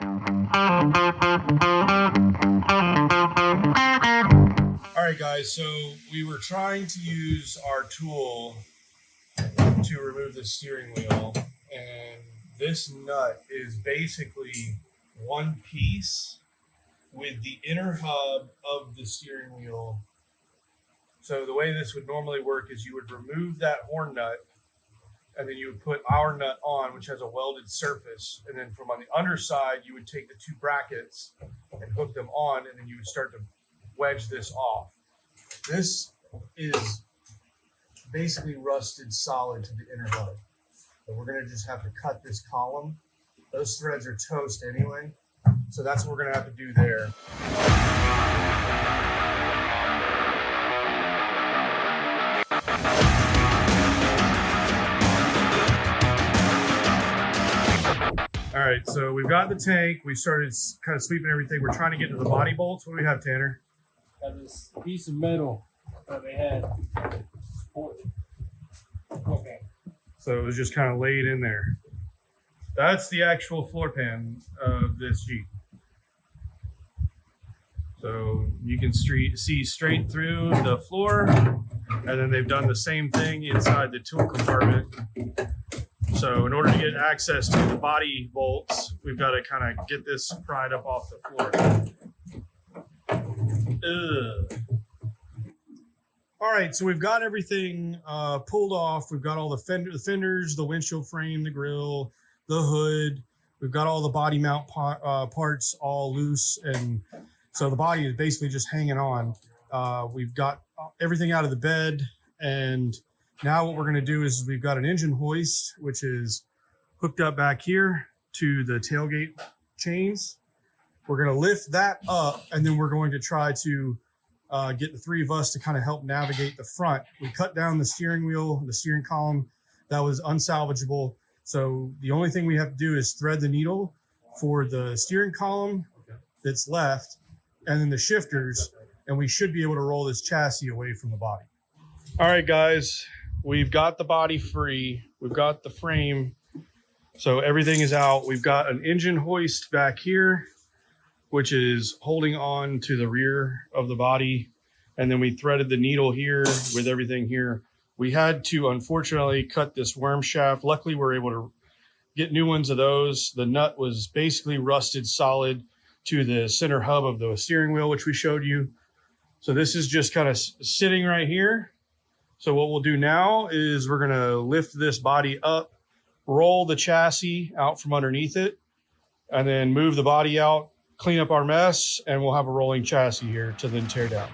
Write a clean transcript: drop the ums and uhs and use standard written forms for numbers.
All right, guys, so we were trying to use our tool to remove the steering wheel, and this nut is basically one piece with the inner hub of the steering wheel. So the way this would normally work is you would remove that horn nut, and then you would put our nut on, which has a welded surface, and then from on the underside you would take the two brackets and hook them on, and then you would start to wedge this off. This is basically rusted solid to the inner hub. So we're gonna just have to cut this column. Those threads are toast anyway, so that's what we're gonna have to do there. All right, so we've got the tank. We started kind of sweeping everything. We're trying to get to the body bolts. What do we have, Tanner? Got this piece of metal that they had. Okay. So it was just kind of laid in there. That's the actual floor pan of this Jeep. So you can see straight through the floor, and then they've done the same thing inside the tool compartment. So in order to get access to the body bolts, we've got to kind of get this pried up off the floor. Ugh. All right, so we've got everything pulled off. We've got all the fenders, the windshield frame, the grill, the hood. We've got all the body mount parts all loose, and so the body is basically just hanging on. We've got everything out of the bed, and now what we're going to do is we've got an engine hoist, which is hooked up back here to the tailgate chains. We're going to lift that up, and then we're going to try to get the three of us to kind of help navigate the front. We cut down the steering wheel, the steering column. That was unsalvageable. So the only thing we have to do is thread the needle for the steering column that's left, and then the shifters, and we should be able to roll this chassis away from the body. All right, guys, we've got the body free. We've got the frame. So everything is out. We've got an engine hoist back here, which is holding on to the rear of the body. And then we threaded the needle here with everything here. We had to, unfortunately, cut this worm shaft. Luckily, we're able to get new ones of those. The nut was basically rusted solid to the center hub of the steering wheel, which we showed you. So this is just kind of sitting right here. So what we'll do now is we're gonna lift this body up, roll the chassis out from underneath it, and then move the body out, clean up our mess, and we'll have a rolling chassis here to then tear down.